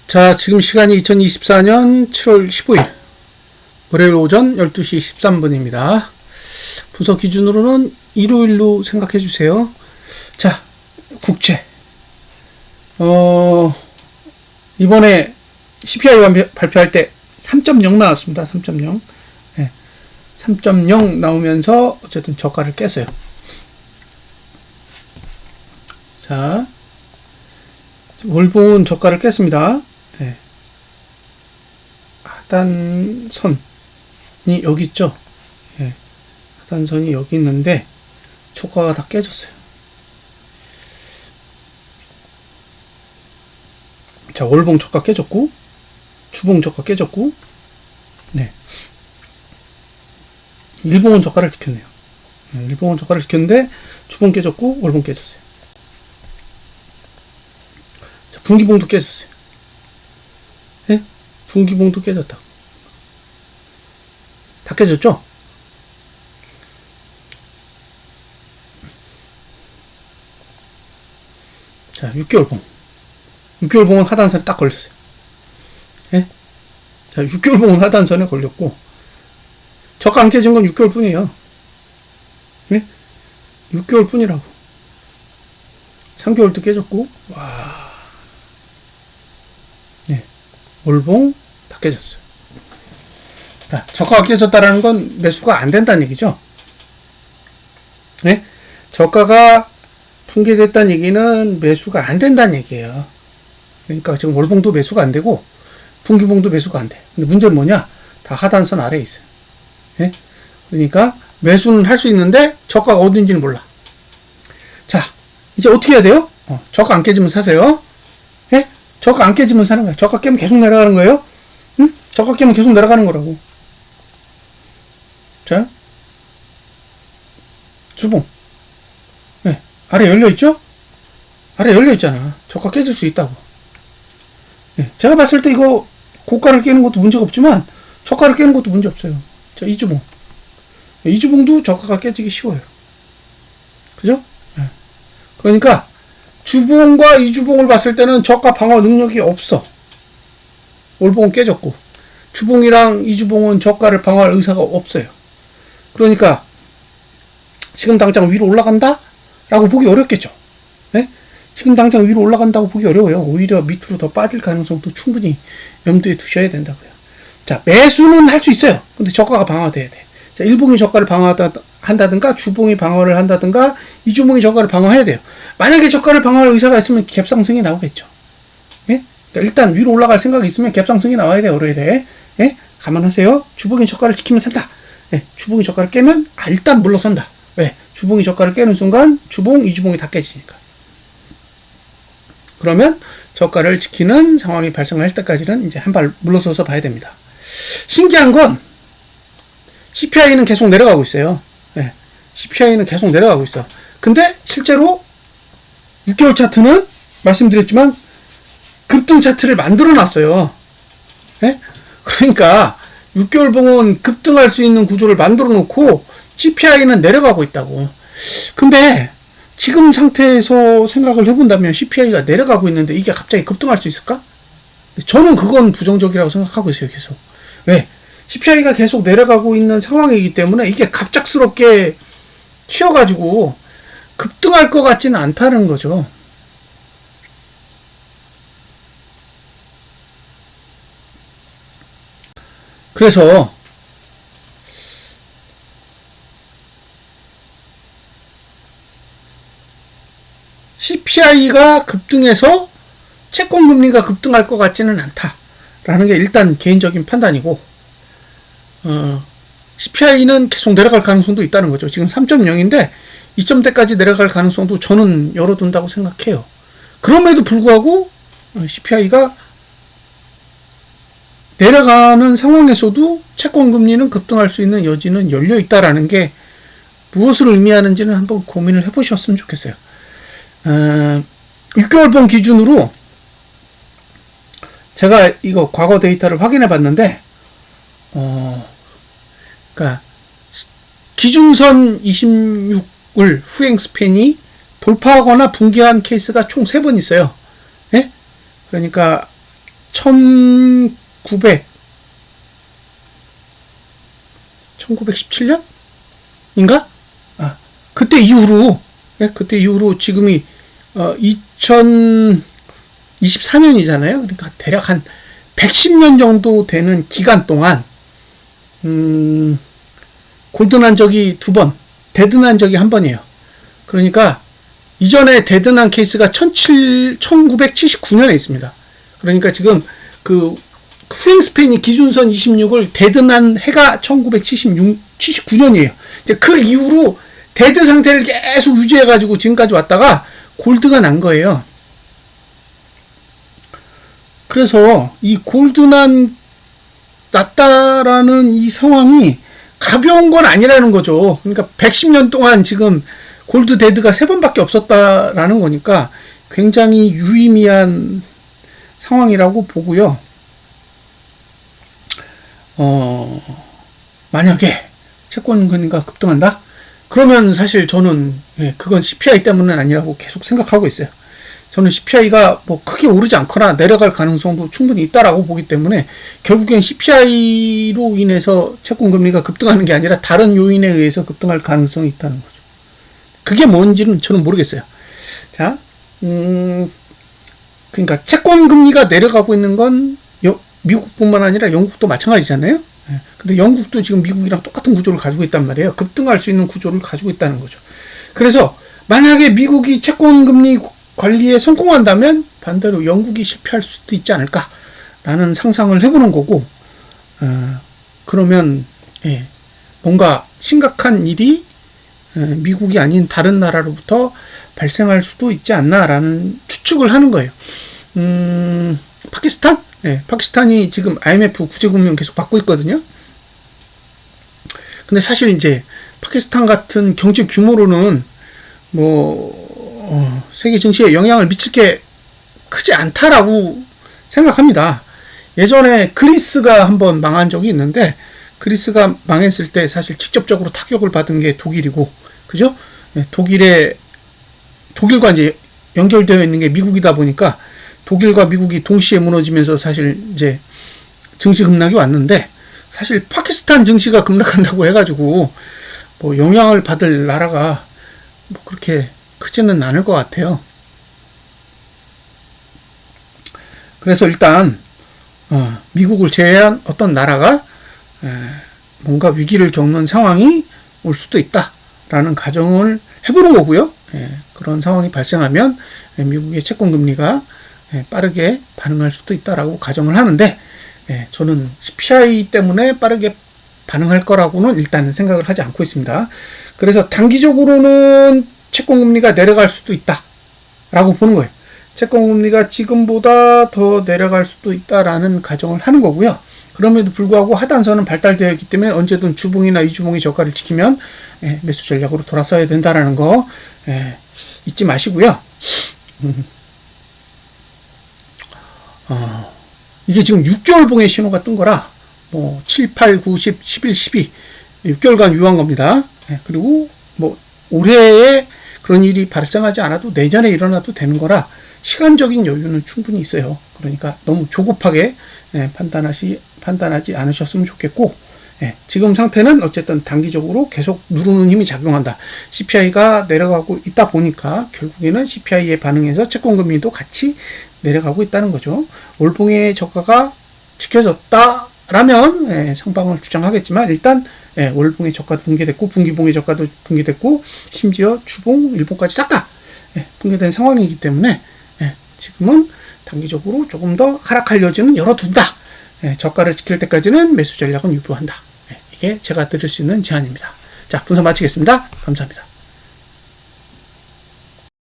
자, 지금 시간이 2024년 7월 15일 월요일 오전 12시 13분입니다. 분석 기준으로는 일요일로 생각해 주세요. 자, 국채. 이번에 CPI 발표할 때 3.0 나왔습니다. 3.0. 네. 3.0 나오면서 어쨌든 저가를 깼어요. 자, 월봉은 저가를 깼습니다. 네. 하단선이 여기 있죠. 네. 하단선이 여기 있는데 저가가 다 깨졌어요. 자, 월봉 저가 깨졌고 주봉 저가 깨졌고, 네. 일봉은 저가를 지켰네요. 네, 일봉은 저가를 지켰는데 주봉 깨졌고 월봉 깨졌어요. 자, 분기봉도 깨졌어요. 네? 분기봉도 깨졌다. 다 깨졌죠? 자, 6개월봉. 6개월봉은 하단선에 딱 걸렸어요. 네? 자, 6개월봉은 하단선에 걸렸고, 저가 안 깨진 건 6개월 뿐이에요. 네? 6개월 뿐이라고. 3개월도 깨졌고, 와. 네. 월봉 다 깨졌어요. 자, 저가가 깨졌다라는 건 매수가 안 된다는 얘기죠. 네? 저가가 붕괴됐다는 얘기는 매수가 안 된다는 얘기예요. 그러니까 지금 월봉도 매수가 안 되고, 분기봉도 매수가 안 돼. 근데 문제는 뭐냐? 다 하단선 아래에 있어요. 네? 그러니까 매수는 할 수 있는데 저가가 어딘지는 몰라. 자, 이제 어떻게 해야 돼요? 저가 안 깨지면 사세요. 예? 저가 안 깨지면 사는 거야. 저가 깨면 계속 내려가는 거예요. 응? 저가 깨면 계속 내려가는 거라고. 자, 주봉. 네. 아래 열려있죠? 아래 열려있잖아. 저가 깨질 수 있다고. 네. 제가 봤을 때 이거 고가를 깨는 것도 문제가 없지만 저가를 깨는 것도 문제 없어요. 자, 이주봉. 이주봉도 저가가 깨지기 쉬워요. 그죠? 네. 그러니까 주봉과 이주봉을 봤을 때는 저가 방어 능력이 없어. 월봉은 깨졌고 주봉이랑 이주봉은 저가를 방어할 의사가 없어요. 그러니까 지금 당장 위로 올라간다? 라고 보기 어렵겠죠. 네? 지금 당장 위로 올라간다고 보기 어려워요. 오히려 밑으로 더 빠질 가능성도 충분히 염두에 두셔야 된다고요. 자, 매수는 할 수 있어요. 근데 저가가 방어돼야 돼. 자, 일봉이 저가를 방어한다든가 주봉이 방어를 한다든가 이주봉이 저가를 방어해야 돼요. 만약에 저가를 방어할 의사가 있으면 갭상승이 나오겠죠. 예? 그러니까 일단 위로 올라갈 생각이 있으면 갭상승이 나와야 돼요. 월요일에. 예? 감안하세요. 주봉이 저가를 지키면 산다. 예? 주봉이 저가를 깨면 일단 물러선다. 왜? 주봉이 저가를 깨는 순간 주봉, 이주봉이 다 깨지니까. 그러면 저가를 지키는 상황이 발생할 때까지는 이제 한 발 물러서서 봐야 됩니다. 신기한 건 CPI는 계속 내려가고 있어요. 네. CPI는 계속 내려가고 있어. 근데 실제로 6개월 차트는 말씀드렸지만 급등 차트를 만들어 놨어요. 네? 그러니까 6개월 봉은 급등할 수 있는 구조를 만들어 놓고 CPI는 내려가고 있다고. 근데 지금 상태에서 생각을 해본다면 CPI가 내려가고 있는데 이게 갑자기 급등할 수 있을까? 저는 그건 부정적이라고 생각하고 있어요. 계속. 왜? CPI가 계속 내려가고 있는 상황이기 때문에 이게 갑작스럽게 튀어가지고 급등할 것 같지는 않다는 거죠. 그래서 CPI가 급등해서 채권금리가 급등할 것 같지는 않다라는 게 일단 개인적인 판단이고, CPI는 계속 내려갈 가능성도 있다는 거죠. 지금 3.0인데 2점대까지 내려갈 가능성도 저는 열어둔다고 생각해요. 그럼에도 불구하고 CPI가 내려가는 상황에서도 채권금리는 급등할 수 있는 여지는 열려있다라는 게 무엇을 의미하는지는 한번 고민을 해보셨으면 좋겠어요. 6개월봉 기준으로 제가 이거 과거 데이터를 확인해 봤는데, 그러니까 기준선 26을 후행 스팬이 돌파하거나 붕괴한 케이스가 총 3번 있어요. 예? 그러니까 1917년인가? 그때 이후로, 그때 이후로 지금이 2024년이잖아요. 그러니까 대략 한 110년 정도 되는 기간 동안 골든한 적이 2번, 데드난 적이 1번이에요. 그러니까 이전에 데드난 케이스가 1979년에 있습니다. 그러니까 지금 그 스윙스팬이 기준선 26을 데드난 해가 1979년이에요. 이제 그 이후로 데드 상태를 계속 유지해가지고 지금까지 왔다가 골드가 난 거예요. 그래서 이 골드난 났다라는 이 상황이 가벼운 건 아니라는 거죠. 그러니까 110년 동안 지금 골드 데드가 3번밖에 없었다라는 거니까 굉장히 유의미한 상황이라고 보고요. 만약에 채권 금리가 급등한다? 그러면 사실 저는 그건 CPI 때문은 아니라고 계속 생각하고 있어요. 저는 CPI가 뭐 크게 오르지 않거나 내려갈 가능성도 충분히 있다라고 보기 때문에 결국엔 CPI로 인해서 채권 금리가 급등하는 게 아니라 다른 요인에 의해서 급등할 가능성이 있다는 거죠. 그게 뭔지는 저는 모르겠어요. 자, 그러니까 채권 금리가 내려가고 있는 건 미국뿐만 아니라 영국도 마찬가지잖아요. 근데 영국도 지금 미국이랑 똑같은 구조를 가지고 있단 말이에요. 급등할 수 있는 구조를 가지고 있다는 거죠. 그래서 만약에 미국이 채권 금리 관리에 성공한다면 반대로 영국이 실패할 수도 있지 않을까라는 상상을 해보는 거고, 그러면 뭔가 심각한 일이 미국이 아닌 다른 나라로부터 발생할 수도 있지 않나라는 추측을 하는 거예요. 파키스탄? 파키스탄이 지금 IMF 구제금융 계속 받고 있거든요. 근데 사실 이제 파키스탄 같은 경제 규모로는 세계 증시에 영향을 미칠 게 크지 않다라고 생각합니다. 예전에 그리스가 한번 망한 적이 있는데, 그리스가 망했을 때 사실 직접적으로 타격을 받은 게 독일이고, 그죠? 독일과 이제 연결되어 있는 게 미국이다 보니까 독일과 미국이 동시에 무너지면서 사실 이제 증시 급락이 왔는데, 사실 파키스탄 증시가 급락한다고 해가지고 뭐 영향을 받을 나라가 뭐 그렇게 크지는 않을 것 같아요. 그래서 일단 미국을 제외한 어떤 나라가 뭔가 위기를 겪는 상황이 올 수도 있다라는 가정을 해보는 거고요. 그런 상황이 발생하면 미국의 채권 금리가 빠르게 반응할 수도 있다라고 가정을 하는데, 저는 CPI 때문에 빠르게 반응할 거라고는 일단은 생각을 하지 않고 있습니다. 그래서 단기적으로는 채권 금리가 내려갈 수도 있다라고 보는 거예요. 채권 금리가 지금보다 더 내려갈 수도 있다라는 가정을 하는 거고요. 그럼에도 불구하고 하단선은 발달되어 있기 때문에 언제든 주봉이나 이주봉의 저가를 지키면 매수 전략으로 돌아서야 된다라는 거 잊지 마시고요. 이게 지금 6개월 봉의 신호가 뜬 거라 7, 8, 9, 10, 11, 12 6개월간 유효한 겁니다. 그리고 올해에 그런 일이 발생하지 않아도 내년에 일어나도 되는 거라 시간적인 여유는 충분히 있어요. 그러니까 너무 조급하게 판단하지 않으셨으면 좋겠고, 지금 상태는 어쨌든 단기적으로 계속 누르는 힘이 작용한다. CPI가 내려가고 있다 보니까 결국에는 CPI에 반응해서 채권금리도 같이 내려가고 있다는 거죠. 월봉의 저가가 지켜졌다라면 상방을 주장하겠지만, 일단 월봉의 저가도 붕괴됐고 분기봉의 저가도 붕괴됐고 심지어 주봉, 일봉까지 싹 다 붕괴된 상황이기 때문에 지금은 단기적으로 조금 더 하락할 여지는 열어둔다. 저가를 지킬 때까지는 매수 전략은 유보한다. 이게 제가 드릴 수 있는 제안입니다. 자, 분석 마치겠습니다. 감사합니다.